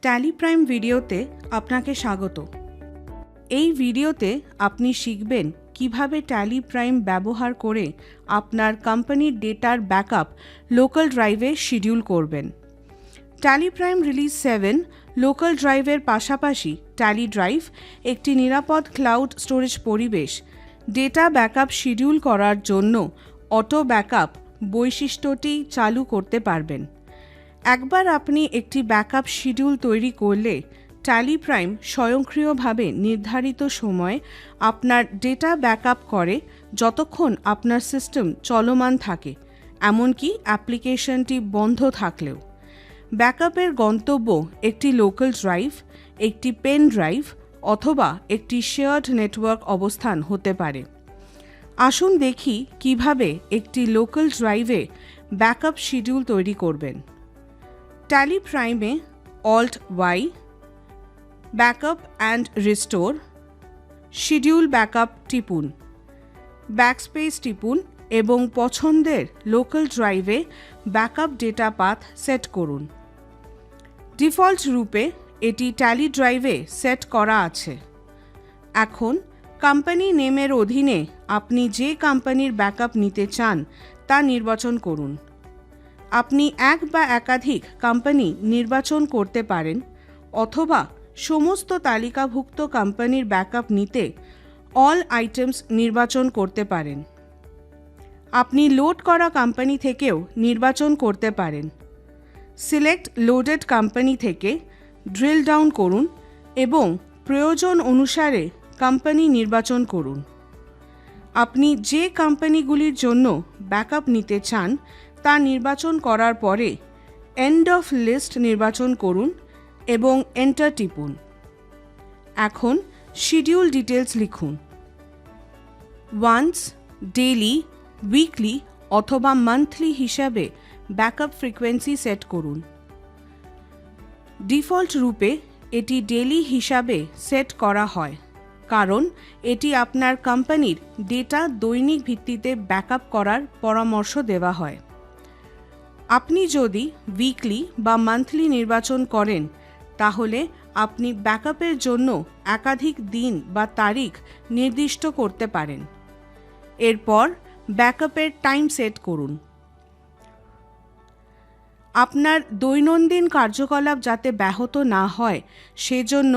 Tally prime ভিডিওতে আপনাকে স্বাগত। এই ভিডিওতে আপনি শিখবেন কিভাবে ট্যালি প্রাইম ব্যবহার করে আপনার কোম্পানির ডেটার ব্যাকআপ লোকাল ড্রাইভে শিডিউল করবেন। ট্যালি প্রাইম রিলিজ 7 লোকাল ড্রাইভের পাশাপাশি ট্যালি ড্রাইভ একটি নিরাপদ ক্লাউড স্টোরেজ পরিবেশ ডেটা ব্যাকআপ শিডিউল করার জন্য অটো ব্যাকআপ বৈশিষ্ট্যটি চালু করতে পারবেন। একবার আপনি একটি ব্যাকআপ শিডিউল তৈরি করলে ট্যালি প্রাইম স্বয়ংক্রিয়ভাবে নির্ধারিত সময়ে আপনার ডেটা ব্যাকআপ করে যতক্ষণ আপনার সিস্টেম চলমান থাকে, এমনকি অ্যাপ্লিকেশনটি বন্ধ থাকলেও। ব্যাকআপের গন্তব্য একটি লোকাল ড্রাইভ, একটি পেন ড্রাইভ অথবা একটি শেয়ার্ড নেটওয়ার্ক অবস্থান হতে পারে। আসুন দেখি কিভাবে একটি লোকাল ড্রাইভে ব্যাকআপ শিডিউল তৈরি করবেন। ট্যালি প্রাইমে Alt+Y, backup and restore, schedule backup টিপুন, ব্যাকস্পেস টিপুন এবং পছন্দের লোকাল ড্রাইভে ব্যাকআপ ডেটা পাথ সেট করুন। ডিফল্ট রূপে এটি ট্যালি ড্রাইভে সেট করা আছে। এখন কোম্পানি নেমের অধীনে আপনি যে কোম্পানির ব্যাকআপ নিতে চান তা নির্বাচন করুন। আপনি এক বা একাধিক কোম্পানি নির্বাচন করতে পারেন অথবা সমস্ত তালিকাভুক্ত কোম্পানির ব্যাকআপ নিতে অল আইটেমস নির্বাচন করতে পারেন। আপনি লোড করা কোম্পানি থেকেও নির্বাচন করতে পারেন। সিলেক্ট লোডেড কোম্পানি থেকে ড্রিল ডাউন করুন এবং প্রয়োজন অনুসারে কোম্পানি নির্বাচন করুন। আপনি যে কোম্পানিগুলির জন্য ব্যাকআপ নিতে চান তা নির্বাচন করার পরে এন্ড অফ লিস্ট নির্বাচন করুন এবং এন্টার টিপুন। এখন শিডিউল ডিটেলস লিখুন। ওয়ান্স, ডেইলি, উইকলি অথবা মান্থলি হিসাবে ব্যাকআপ ফ্রিকোয়েন্সি সেট করুন। ডিফল্ট রূপে এটি ডেইলি হিসাবে সেট করা হয়, কারণ এটি আপনার কোম্পানির ডেটা দৈনিক ভিত্তিতে ব্যাকআপ করার পরামর্শ দেওয়া হয়। আপনি যদি উইকলি বা মান্থলি নির্বাচন করেন তাহলে আপনি ব্যাকআপের জন্য একাধিক দিন বা তারিখ নির্দিষ্ট করতে পারেন। এরপর ব্যাকআপের টাইম সেট করুন। আপনার দৈনন্দিন কার্যকলাপ যাতে ব্যাহত না হয় সেজন্য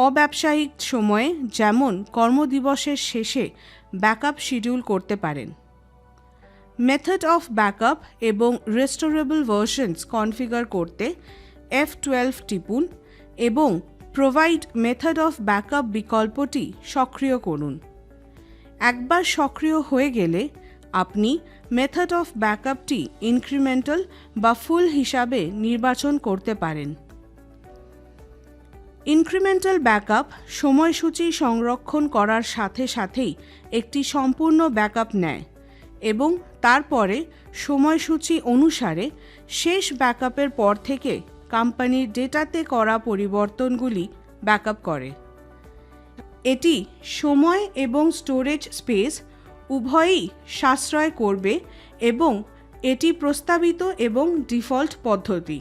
অব্যবসায়িক সময়ে যেমন কর্মদিবসের শেষে ব্যাকআপ শিডিউল করতে পারেন। মেথড অফ ব্যাকআপ এবং রেস্টোরেবল ভার্সনস কনফিগার করতে F12 টিপুন এবং প্রোভাইড মেথড অফ ব্যাকআপ বিকল্পটি সক্রিয় করুন। একবার সক্রিয় হয়ে গেলে আপনি মেথড অফ ব্যাকআপটি ইনক্রিমেন্টাল বা ফুল হিসাবে নির্বাচন করতে পারেন। ইনক্রিমেন্টাল ব্যাকআপ সময়সূচি সংরক্ষণ করার সাথে সাথেই একটি সম্পূর্ণ ব্যাকআপ নেয় এবং তারপরে সময়সূচি অনুসারে শেষ ব্যাকআপের পর থেকে কোম্পানির ডেটাতে করা পরিবর্তনগুলি ব্যাকআপ করে। এটি সময় এবং স্টোরেজ স্পেস উভয়ই সাশ্রয় করবে এবং এটি প্রস্তাবিত এবং ডিফল্ট পদ্ধতি।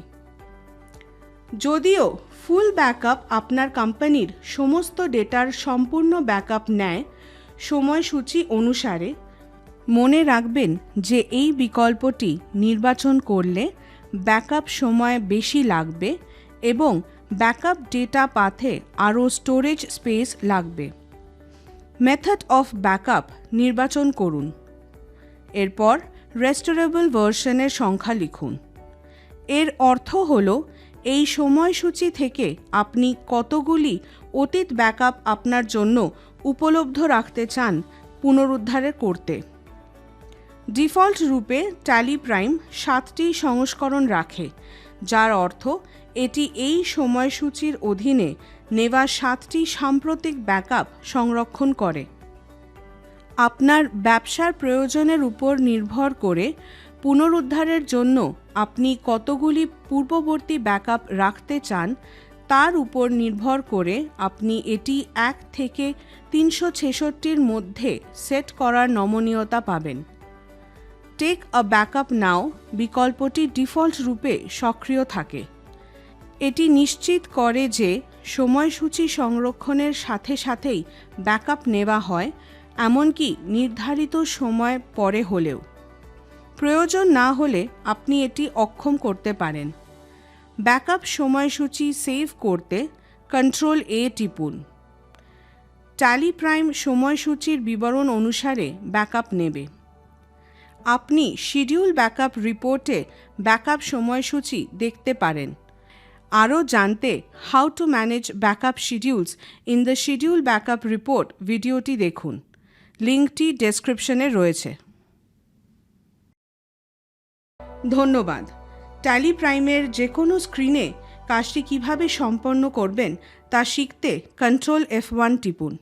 যদিও ফুল ব্যাকআপ আপনার কোম্পানির সমস্ত ডেটার সম্পূর্ণ ব্যাকআপ নেয় সময়সূচি অনুসারে, মনে রাখবেন যে এই বিকল্পটি নির্বাচন করলে ব্যাকআপ সময় বেশি লাগবে এবং ব্যাকআপ ডেটা পাথে আরও স্টোরেজ স্পেস লাগবে। মেথড অফ ব্যাকআপ নির্বাচন করুন। এরপর রেস্টোরেবল ভার্সনের সংখ্যা লিখুন। এর অর্থ হল এই সময়সূচি থেকে আপনি কতগুলি অতীত ব্যাকআপ আপনার জন্য উপলব্ধ রাখতে চান পুনরুদ্ধার করতে। ডিফল্ট রূপে ট্যালি প্রাইম 7টি সংস্করণ রাখে, যার অর্থ এটি এই সময়সূচির অধীনে নেওয়া 7টি সাম্প্রতিক ব্যাকআপ সংরক্ষণ করে। আপনার ব্যবসার প্রয়োজনের উপর নির্ভর করে পুনরুদ্ধারের জন্য আপনি কতগুলি পূর্ববর্তী ব্যাকআপ রাখতে চান তার উপর নির্ভর করে আপনি এটি 1 থেকে 366-র মধ্যে সেট করার নমনীয়তা পাবেন। টেক আ ব্যাকআপ নাও বিকল্পটি ডিফল্ট রূপে সক্রিয় থাকে। এটি নিশ্চিত করে যে সময়সূচি সংরক্ষণের সাথে সাথেই ব্যাকআপ নেওয়া হয়, এমনকি নির্ধারিত সময় পরে হলেও। প্রয়োজন না হলে আপনি এটি অক্ষম করতে পারেন। ব্যাকআপ সময়সূচি সেভ করতে Ctrl+A টিপুন। ট্যালি প্রাইম সময়সূচির বিবরণ অনুসারে ব্যাকআপ নেবে। আপনি শিডিউল ব্যাকআপ রিপোর্টে ব্যাকআপ সময়সূচি দেখতে পারেন। আরও জানতে how to manage backup schedules in the schedule backup report ভিডিওটি দেখুন। লিঙ্কটি ডেসক্রিপশনে রয়েছে। ধন্যবাদ। ট্যালি প্রাইমের যে কোনো স্ক্রিনে কাজটি কিভাবে সম্পন্ন করবেন তা শিখতে Ctrl+F1 টিপুন।